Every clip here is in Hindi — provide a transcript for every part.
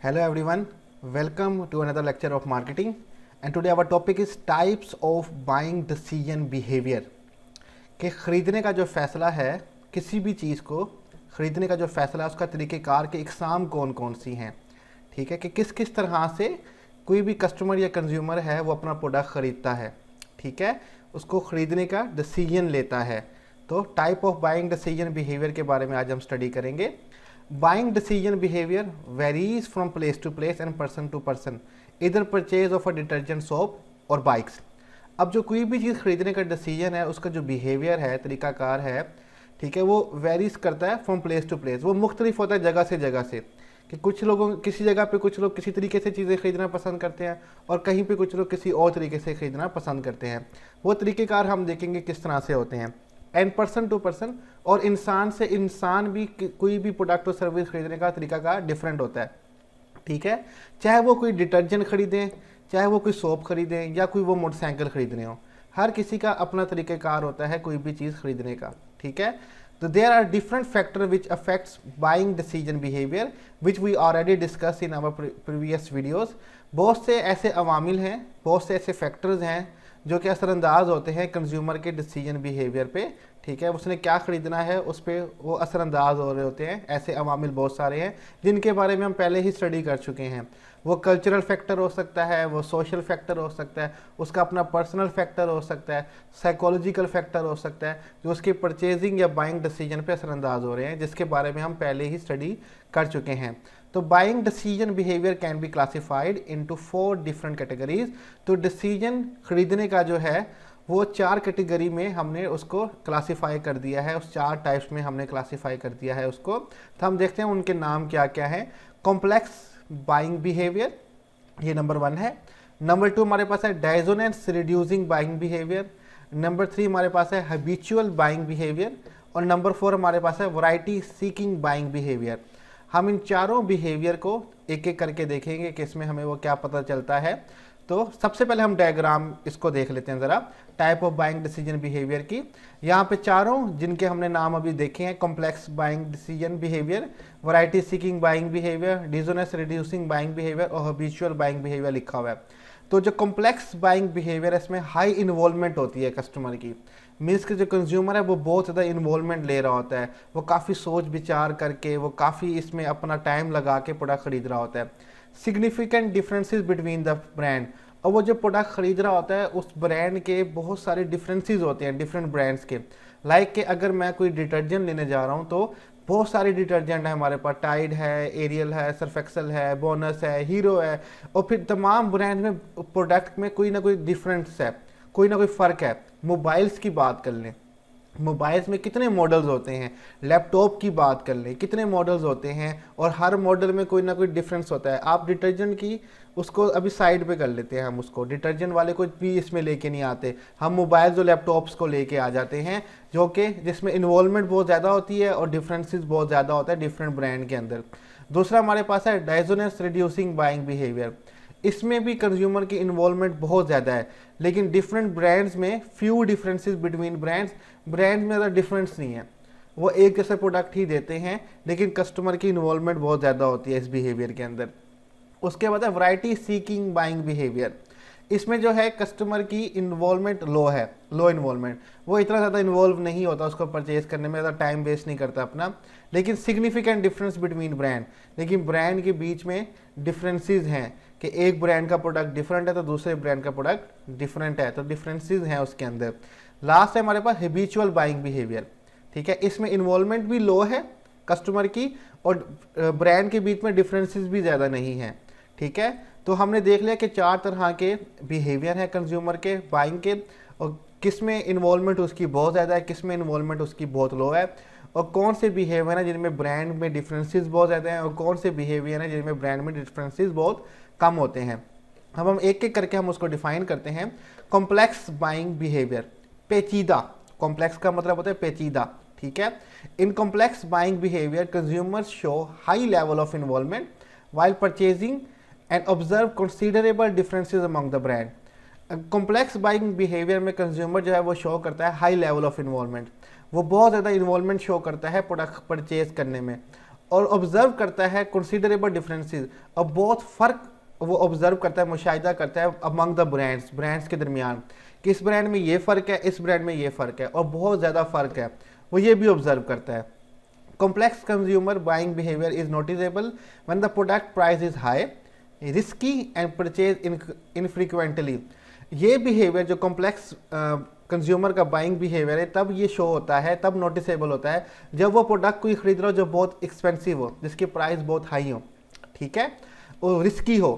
Hello everyone, welcome to another lecture of marketing, and today our topic is types of buying decision behavior। कि ख़रीदने का जो फ़ैसला है, किसी भी चीज़ को ख़रीदने का जो फ़ैसला है उसका तरीक़ेकार के इकसाम कौन कौन सी हैं। ठीक है कि किस किस तरह से कोई भी कस्टमर या कंज्यूमर है वो अपना प्रोडक्ट ख़रीदता है, ठीक है, उसको ख़रीदने का डिसीजन लेता है। तो type of buying decision behaviour के बारे में आज हम स्टडी करेंगे। Buying decision behavior varies from place to place and person to person, either purchase of a detergent soap और बाइक्स। अब जो कोई भी चीज़ खरीदने का डिसीजन है उसका जो बिहेवियर है, तरीकाकार है, ठीक है, वो वेरीज करता है फ्रॉम प्लेस टू प्लेस। वो मुख्तलिफ होता है जगह से जगह से, कि कुछ लोगों किसी जगह पे कुछ लोग किसी तरीके से चीज़ें खरीदना पसंद करते हैं और कहीं पे कुछ लोग किसी और तरीके से खरीदना पसंद करते हैं। वो तरीक़ेकार हम देखेंगे किस तरह से होते हैं। एंड पर्सन टू पर्सन और इंसान से इंसान भी कोई भी प्रोडक्ट और सर्विस खरीदने का तरीकाकार डिफरेंट होता है, ठीक है। चाहे वो कोई डिटर्जेंट खरीदें, चाहे वो कोई सोप खरीदें या कोई वो मोटरसाइकिल खरीदने हो, हर किसी का अपना तरीक़ाकार होता है कोई भी चीज़ खरीदने का, ठीक है। तो there are different factor which affects buying decision behaviour which we already discuss in our previous videos. बहुत से ऐसे अवामिल हैं, बहुत से ऐसे फैक्टर्स हैं जो कि असरअंदाज होते हैं कंज्यूमर के डिसीजन बिहेवियर पे, ठीक है। उसने क्या ख़रीदना है उस पर वो असरअंदाज हो रहे होते हैं। ऐसे अवामिल बहुत सारे हैं जिनके बारे में हम पहले ही स्टडी कर चुके हैं। वो कल्चरल फैक्टर हो सकता है, वो सोशल फैक्टर हो सकता है, उसका अपना पर्सनल फैक्टर हो सकता है, साइकोलॉजिकल फैक्टर हो सकता है, जो उसके परचेजिंग या बाइंग डिसीजन पे असरअंदाज हो रहे हैं, जिसके बारे में हम पहले ही स्टडी कर चुके हैं। तो buying decision behaviour can be classified into 4 different categories. तो डिसीजन खरीदने का जो है वो 4 कैटेगरी में हमने उसको क्लासिफाई कर दिया है, उस 4 टाइप्स में हमने क्लासिफाई कर दिया है उसको। तो हम देखते हैं उनके नाम क्या क्या हैं। कॉम्प्लेक्स बाइंग बिहेवियर, ये नंबर 1 है। नंबर 2 हमारे पास है डायजोनेंस रिड्यूसिंग बाइंग बिहेवियर। नंबर 3 हमारे पास है हैबिचुअल बाइंग बिहेवियर। और नंबर 4 हमारे पास है वैरायटी सीकिंग बाइंग बिहेवियर। हम इन चारों बिहेवियर को एक एक करके देखेंगे कि इसमें हमें वो क्या पता चलता है। तो सबसे पहले हम डायग्राम इसको देख लेते हैं ज़रा, type of buying decision behaviour की। यहाँ पे चारों जिनके हमने नाम अभी देखे हैं, complex buying decision behaviour, variety seeking buying behaviour, dissonance reducing buying behaviour और हैबिचुअल बाइंग बिहेवियर लिखा हुआ है। तो जो कॉम्प्लेक्स बाइंग बिहेवियर है इसमें हाई इन्वॉल्वमेंट होती है कस्टमर की। मीन्स कि जो कंज्यूमर है वो बहुत ज़्यादा इन्वॉल्वमेंट ले रहा होता है, वो काफ़ी सोच विचार करके, वो काफ़ी इसमें अपना टाइम लगा के प्रोडक्ट खरीद रहा होता है। Significant differences between the brand, और वो जो प्रोडक्ट खरीद रहा होता है उस ब्रांड के बहुत सारे डिफरेंसेस होते हैं डिफरेंट ब्रांड्स के। लाइक कि अगर मैं कोई डिटर्जेंट लेने जा रहा हूँ तो बहुत सारे डिटर्जेंट है हमारे पास, टाइड है, एरियल है, सर्फ एक्सेल है, बोनस है, हीरो है, और फिर तमाम ब्रांड में प्रोडक्ट में कोई ना कोई डिफरेंस है, कोई ना कोई फ़र्क है। मोबाइल्स की बात कर लें, मोबाइल्स में कितने मॉडल्स होते हैं। लैपटॉप की बात कर लें, कितने मॉडल्स होते हैं और हर मॉडल में कोई ना कोई डिफरेंस होता है। आप डिटर्जेंट की उसको अभी साइड पे कर लेते हैं, हम उसको डिटर्जेंट वाले को भी इसमें लेके नहीं आते, हम मोबाइल्स और लैपटॉप्स को लेके आ जाते हैं, जो कि जिसमें इन्वॉल्वमेंट बहुत ज़्यादा होती है और डिफरेंसेस बहुत ज़्यादा होता है डिफरेंट ब्रांड के अंदर। दूसरा हमारे पास है डायजोनेंस रिड्यूसिंग बाइंग बिहेवियर। इसमें भी कंज्यूमर की इन्वॉल्वमेंट बहुत ज़्यादा है, लेकिन डिफरेंट ब्रांड्स में few differences between brands, brand में ज़्यादा डिफरेंस नहीं है, वो एक जैसे प्रोडक्ट ही देते हैं, लेकिन कस्टमर की इन्वॉल्वमेंट बहुत ज़्यादा होती है इस बिहेवियर के अंदर। उसके बाद है वैरायटी सीकिंग बाइंग बिहेवियर। इसमें जो है कस्टमर की इन्वॉल्वमेंट लो है, लो इन्वॉल्वमेंट, वो इतना ज़्यादा इन्वॉल्व नहीं होता उसको परचेज करने में, ज़्यादा टाइम वेस्ट नहीं करता अपना। लेकिन सिग्निफिकेंट डिफरेंस बिटवीन ब्रांड, लेकिन ब्रांड के बीच में डिफरेंसेस हैं कि एक ब्रांड का प्रोडक्ट डिफरेंट है तो दूसरे ब्रांड का प्रोडक्ट डिफरेंट है, तो डिफरेंसेस हैं उसके अंदर। लास्ट है हमारे पास हैबिचुअल बाइंग बिहेवियर, ठीक है। इसमें इन्वॉल्वमेंट भी लो है कस्टमर की और ब्रांड के बीच में डिफरेंसेस भी ज़्यादा नहीं हैं, ठीक है। तो हमने देख लिया कि 4 तरह के बिहेवियर हैं कंज्यूमर के बाइंग के, और किस में इन्वॉल्वमेंट उसकी बहुत ज़्यादा है, किस में इन्वॉल्वमेंट उसकी बहुत लो है, और कौन से बिहेवियर हैं जिनमें ब्रांड में डिफरेंसेस बहुत ज़्यादा हैं और कौन से बिहेवियर हैं जिनमें ब्रांड में डिफरेंसेस बहुत कम होते हैं। अब हम एक एक करके हम उसको डिफाइन करते हैं। कॉम्प्लेक्स बाइंग बिहेवियर, पेचीदा, कॉम्प्लेक्स का मतलब होता है पेचीदा, ठीक है। In complex buying behaviour consumers show high level of involvement while purchasing and observe considerable differences among the brand। Complex buying behaviour में कंज्यूमर जो है वो शो करता है हाई लेवल ऑफ इन्वॉल्वमेंट, वो बहुत ज़्यादा इन्वॉल्वमेंट शो करता है प्रोडक्ट परचेज करने में, और ऑब्जर्व करता है कंसिडरेबल डिफरेंसेस, और बहुत फ़र्क वो ऑब्जर्व करता है, मुशाहिदा करता है अमंग द ब्रांड्स के दरमियान कि इस ब्रांड में ये फ़र्क है, इस ब्रांड में ये फ़र्क है और बहुत ज़्यादा फ़र्क है, वो ये भी ऑब्जर्व करता है। Complex consumer buying behavior is noticeable when the product price is high, risky and purchase infrequently। ये बिहेवियर जो कॉम्प्लेक्स कंज्यूमर का बाइंग बिहेवियर है तब ये शो होता है, तब नोटिसेबल होता है जब वो प्रोडक्ट कोई खरीद रहा हो जो बहुत एक्सपेंसिव हो, जिसकी प्राइस बहुत हाई हो, ठीक है, वो रिस्की हो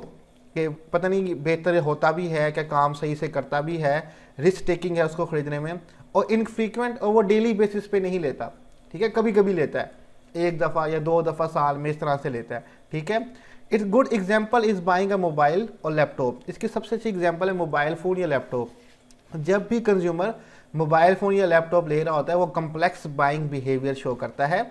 कि पता नहीं बेहतर होता भी है क्या, काम सही से करता भी है, रिस्क टेकिंग है उसको खरीदने में, और इनफ्रीक्वेंट, और वो डेली बेसिस पे नहीं लेता, ठीक है, कभी कभी लेता है, एक दफ़ा या 2 दफ़ा साल में इस तरह से लेता है, ठीक है। It's good example is buying a mobile और लैपटॉप। इसकी सबसे अच्छी एग्जाम्पल है मोबाइल फ़ोन या लैपटॉप। जब भी कंज्यूमर मोबाइल फ़ोन या लैपटॉप ले रहा होता है वो कम्प्लेक्स बाइंग बिहेवियर शो करता है।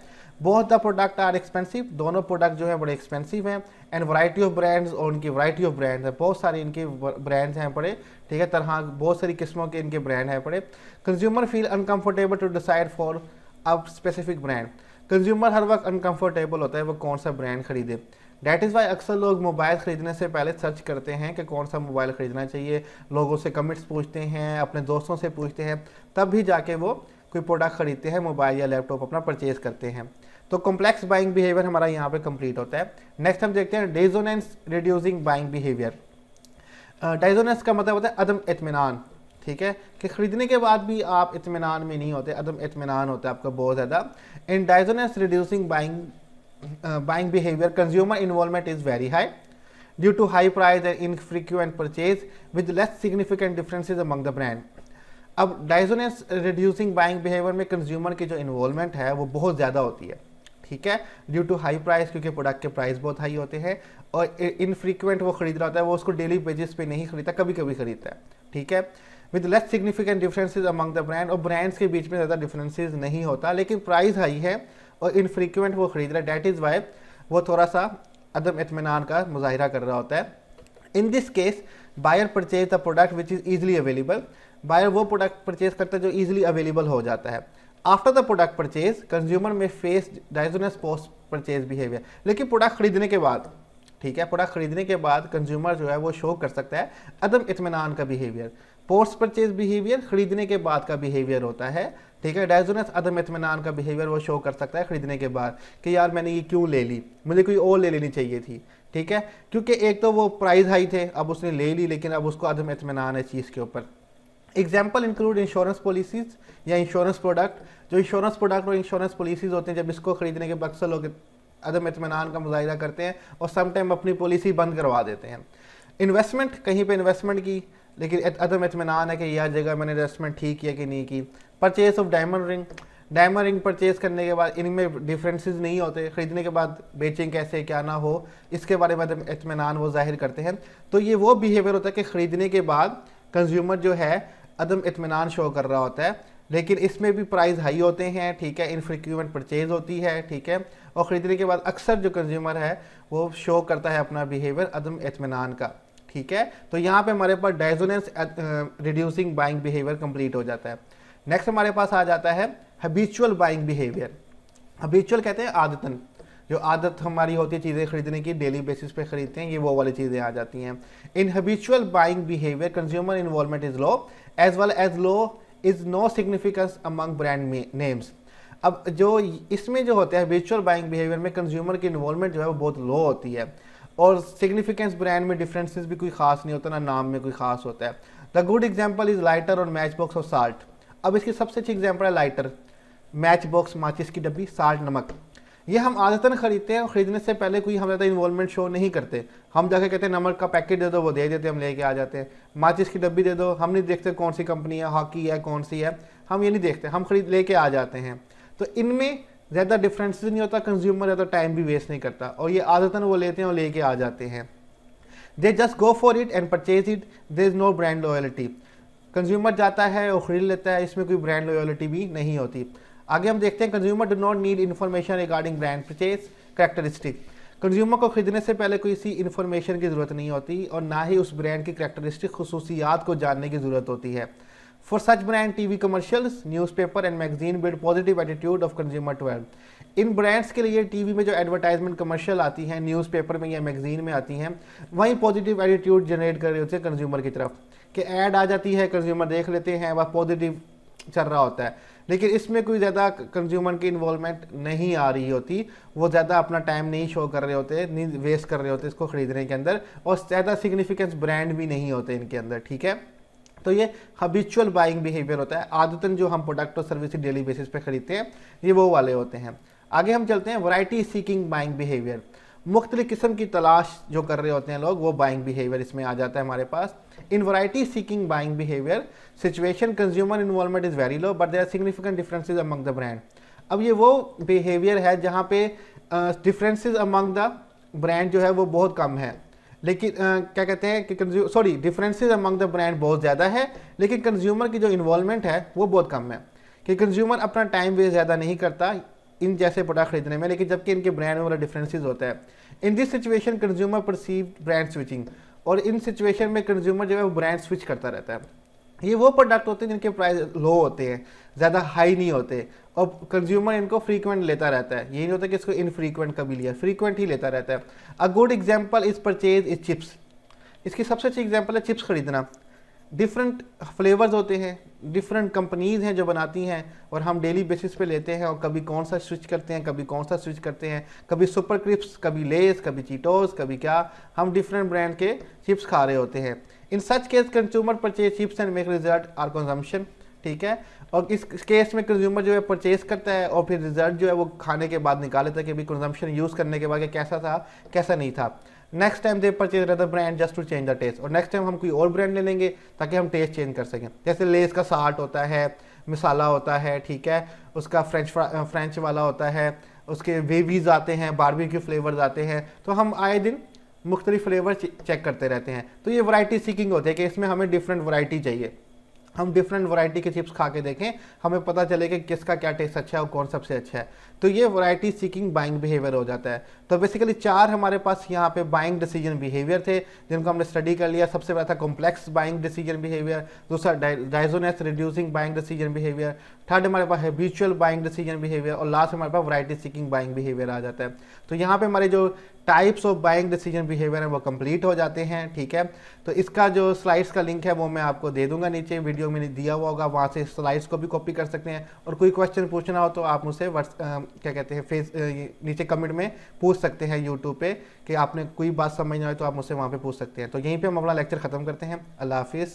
Both the product are expensive, दोनों प्रोडक्ट जो है बड़े एक्सपेंसिव हैं, एंड वैरायटी ऑफ ब्रांड्स, और उनकी वैरायटी ऑफ ब्रांड्स है, बहुत सारे इनके ब्रांड्स हैं पड़े, ठीक है, तरह बहुत सारी किस्मों के इनके ब्रांड हैं पड़े। Consumer feel uncomfortable to decide for a specific brand. Consumer हर वक्त अनकंफर्टेबल होता है वो कौन सा ब्रांड खरीदे। डैट इज़ वाई अक्सर लोग मोबाइल ख़रीदने से पहले सर्च करते हैं कि कौन सा मोबाइल ख़रीदना चाहिए, लोगों से कमेंट्स पूछते हैं, अपने दोस्तों से पूछते हैं, तब भी जाके वो कोई प्रोडक्ट ख़रीदते हैं, मोबाइल या लैपटॉप अपना परचेज़ करते हैं। तो कॉम्प्लेक्स बाइंग बिहेवियर हमारा यहाँ पे कंप्लीट होता है। नेक्स्ट हम देखते हैं dissonance reducing buying behaviour. Dissonance का मतलब होता है अदम इत्मीनान, ठीक है, कि खरीदने के बाद भी आप इत्मीनान में नहीं होते, अदम इत्मीनान होता है आपका बहुत ज़्यादा। In dissonance reducing buying behaviour consumer involvement is very high due to high price and infrequent purchase with less significant differences among the brand. अब डिसोनेंस रिड्यूसिंग बाइंग बिहेवियर में कंज्यूमर की जो इन्वॉल्वमेंट है वो बहुत ज़्यादा होती है, ठीक है, ड्यू टू हाई प्राइस, क्योंकि प्रोडक्ट के प्राइस बहुत हाई होते हैं, और इनफ्रीक्वेंट वो खरीद रहा होता है, वो उसको डेली बेसिस पे नहीं खरीदता, कभी कभी खरीदता है, ठीक है, with less significant differences among the brand, और ब्रांड्स के बीच में ज़्यादा डिफरेंसेज नहीं होता, लेकिन प्राइस हाई है और इनफ्रीक्वेंट वो खरीद रहा है, डैट इज़ वाई वो थोड़ा सा अदम इत्मीनान का मुजाहिरा कर रहा होता है। In this case buyer purchase the product which is easily available. Buyer वो प्रोडक्ट परचेज करता है जो ईजिली अवेलेबल हो जाता है। After the product purchase consumer may face dissonance post purchase behaviour. लेकिन प्रोडक्ट खरीदने के बाद, ठीक है, प्रोडक्ट खरीदने के बाद कंज्यूमर जो है वो शो कर सकता है अदम इत्मीनान का बिहेवियर। पोस्ट परचेज बिहेवियर खरीदने के बाद का बिहेवियर होता है, ठीक है। डिसोनेंस अदम इत्मीनान का बिहेवियर वो शो कर सकता है खरीदने के बाद कि यार मैंने ये क्यों ले ली, मुझे कोई और ले लेनी चाहिए थी, ठीक है, क्योंकि एक तो वो प्राइस हाई थे, अब उसने ले ली, लेकिन अब उसको अदम इत्मीनान है चीज़ के ऊपर। एग्जाम्पल इंक्लूड इंश्योरेंस पॉलिसीज या इंश्योरेंस प्रोडक्ट। जो इंश्योरेंस प्रोडक्ट और इंश्योरेंस पॉलिसीज होते हैं, जब इसको खरीदने के बाद अक्सर लोग अदम इत्मीनान का मुजाहिरा करते हैं और समटाइम अपनी पॉलिसी बंद करवा देते हैं। इन्वेस्टमेंट, कहीं पे इन्वेस्टमेंट की लेकिन अदम इत्मीनान है कि यह जगह मैंने इन्वेस्टमेंट ठीक किया कि नहीं की। Purchase of diamond ring, diamond ring purchase करने के बाद इनमें डिफरेंसेस नहीं होते, ख़रीदने के बाद बेचें कैसे क्या ना हो, इसके बारे में अदम इत्मीनान वो जाहिर करते हैं। तो ये वो बिहेवियर होता है कि ख़रीदने के बाद कंज्यूमर जो है अदम इत्मीनान शो कर रहा होता है, लेकिन इसमें भी प्राइस हाई होते हैं, ठीक है, इनफ्रीक्वेंट परचेज होती है, ठीक है, और ख़रीदने के बाद अक्सर जो कंज्यूमर है वो शो करता है अपना बिहेवियर अदम इत्मीनान का, ठीक है। तो यहाँ पे हमारे पास dissonance reducing buying behaviour complete हो जाता है। नेक्स्ट हमारे पास आ जाता है हैबिचुअल बाइंग बिहेवियर। हैबिचुअल कहते हैं आदतन, जो आदत हमारी होती है चीज़ें खरीदने की, डेली बेसिस पे खरीदते हैं, ये वो वाली चीज़ें आ जाती हैं। In habitual buying behaviour consumer involvement is low as well as low is no significance among brand names. अब जो इसमें जो होता है हैबिचुअल बाइंग बिहेवियर में कंज्यूमर की इन्वॉल्वमेंट जो है वो बहुत लो होती है, और सिग्निफिकेंस ब्रांड में डिफरेंसेस भी कोई खास नहीं होता, ना नाम में कोई खास होता है। The good example is lighter और मैच बॉक्स और साल्ट। अब इसकी सबसे अच्छी एग्जाम्पल है लाइटर, मैच बॉक्स माचिस की डब्बी, साल्ट नमक। ये हम आदतन खरीदते हैं और ख़रीदने से पहले कोई हम ज़्यादा इन्वॉल्वमेंट शो नहीं करते। हम जाके कहते हैं नमक का पैकेट दे दो, वो दे देते, हम लेके आ जाते हैं। माचिस की डब्बी दे दो, हम नहीं देखते कौन सी कंपनी है, हॉकी है, कौन सी है, हम ये नहीं देखते, हम खरीद लेके आ जाते हैं। तो इनमें ज़्यादा डिफरेंसेस नहीं होता, कंज्यूमर ज़्यादा टाइम भी वेस्ट नहीं करता, और ये आदतन वो लेते हैं और लेके आ जाते हैं। They just go for it and purchase it, there is no brand loyalty. Consumer जाता है और ख़रीद लेता है, इसमें कोई ब्रांड लॉयल्टी भी नहीं होती। आगे हम देखते हैं consumer do not need information regarding brand purchase characteristic. Consumer को खरीदने से पहले कोई सी इन्फॉर्मेशन की ज़रूरत नहीं होती, और ना ही उस ब्रांड की करैक्टरिस्टिक खसूसियात को जानने की ज़रूरत होती है। For such brand, TV commercials, newspaper and magazine build positive attitude of consumer toward। In brands के लिए टीवी में जो एडवर्टाइजमेंट कमर्शियल आती हैं, न्यूज़पेपर में या मैगजीन में आती हैं, वहीं पॉजिटिव एटीट्यूड जनरेट कर रहे होते हैं कंज्यूमर की तरफ, कि ऐड आ जाती है, कंज्यूमर देख लेते हैं, वह पॉजिटिव चल रहा होता है। लेकिन इसमें कोई ज़्यादा कंज्यूमर की इन्वॉल्वमेंट नहीं आ रही होती, वो ज़्यादा अपना टाइम नहीं शो कर रहे होते, नहीं वेस्ट कर रहे होते इसको ख़रीदने के अंदर, और ज़्यादा सिग्निफिकेंस ब्रांड भी नहीं होते इनके अंदर, ठीक है। तो ये हैबिचुअल बाइंग बिहेवियर होता है, आदतन जो हम प्रोडक्ट और सर्विस डेली बेसिस पे खरीदते हैं, ये वो वाले होते हैं। आगे हम चलते हैं, वैरायटी सीकिंग बाइंग बिहेवियर। मुख्तलिफ किस्म की तलाश जो कर रहे होते हैं लोग, वो बाइंग बिहेवियर इसमें आ जाता है हमारे पास। In variety seeking buying behaviour situation consumer involvement is very low but there are significant differences among the brand. अब ये वो बिहेवियर है जहाँ पे डिफरेंसेस अमंग द ब्रांड जो है वो बहुत कम है, लेकिन क्या कहते हैं कि डिफरेंसेस अमंग द ब्रांड बहुत ज़्यादा है, लेकिन कंज्यूमर की जो इन्वॉल्वमेंट है वो बहुत कम है, कि कंज्यूमर अपना टाइम वेस्ट ज़्यादा नहीं करता इन जैसे प्रोडक्ट खरीदने में, लेकिन जबकि इनके ब्रांड में वाला डिफरेंसेस होता है। In this situation consumer perceive brand switching, और इन सिचुएशन में कंज्यूमर जो है वो ब्रांड स्विच करता रहता है। ये वो प्रोडक्ट होते हैं जिनके प्राइस लो होते हैं, ज़्यादा हाई नहीं होते, और कंज्यूमर इनको फ्रीक्वेंट लेता रहता है। ये नहीं होता कि इसको इनफ्रीक्वेंट कभी लिया, फ्रीक्वेंट ही लेता रहता है। A good example is purchase is chips. इसकी सबसे अच्छी एग्जाम्पल है चिप्स खरीदना। डिफरेंट फ्लेवर्स होते हैं, डिफरेंट कंपनीज हैं जो बनाती हैं, और हम डेली बेसिस पे लेते हैं, और कभी कौन सा स्विच करते हैं, कभी कौन सा स्विच करते हैं, कभी सुपर क्रिप्स, कभी लेस, कभी चीटोस, कभी क्या, हम डिफरेंट ब्रांड के चिप्स खा रहे होते हैं। In such case consumer purchase chips and make result are consumption, ठीक है। और इस केस में कंज्यूमर जो है परचेज करता है, और फिर रिजल्ट जो है वो खाने के बाद निकाल लेता है कि भाई कंजम्पशन यूज़ करने के बाद कैसा था कैसा नहीं था। Next time they purchase other brand just to change the taste, और नेक्स्ट टाइम हम कोई और ब्रांड ले लेंगे ताकि हम टेस्ट चेंज कर सकें। जैसे लेस का साल्ट होता है, मसाला होता है, ठीक है, उसका फ्रेंच वाला होता है, उसके वेवीज आते हैं, बारबेक्यू फ्लेवर्स आते हैं, तो हम आए दिन मुख्तलिफ फ्लेवर चेक करते रहते हैं। तो ये वैरायटी सीकिंग होती है कि इसमें हमें डिफरेंट वैरायटी चाहिए, हम डिफरेंट वैरायटी के चिप्स खा के देखें, हमें पता चले कि किसका क्या टेस्ट अच्छा है और कौन सबसे अच्छा है। तो ये वैरायटी सीकिंग बाइंग बिहेवियर हो जाता है। तो बेसिकली 4 हमारे पास यहाँ पे बाइंग डिसीजन बिहेवियर थे जिनको हमने स्टडी कर लिया। सबसे पहला था कॉम्प्लेक्स बाइंग डिसीजन बिहेवियर, दूसरा dissonance reducing buying decision behaviour, third हमारे पास हैबिचुअल बाइंग डिसीजन बिहेवियर, और लास्ट हमारे पास वैरायटी सीकिंग बाइंग बिहेवियर आ जाता है। तो यहाँ पे हमारे जो types of buying decision behaviour है वो कंप्लीट हो जाते हैं, ठीक है। तो इसका जो स्लाइड्स का लिंक है वो मैं आपको दे दूंगा, नीचे वीडियो में दिया हुआ होगा, वहाँ से स्लाइड्स को भी कॉपी कर सकते हैं। और कोई क्वेश्चन पूछना हो तो आप मुझसे क्या कहते हैं नीचे कमेंट में पूछ सकते हैं यूट्यूब पे, कि आपने कोई बात समझ ना आए तो आप मुझसे वहाँ पे पूछ सकते हैं। तो यहीं पे हम अपना लेक्चर ख़त्म करते हैं। अल्लाह हाफिज़।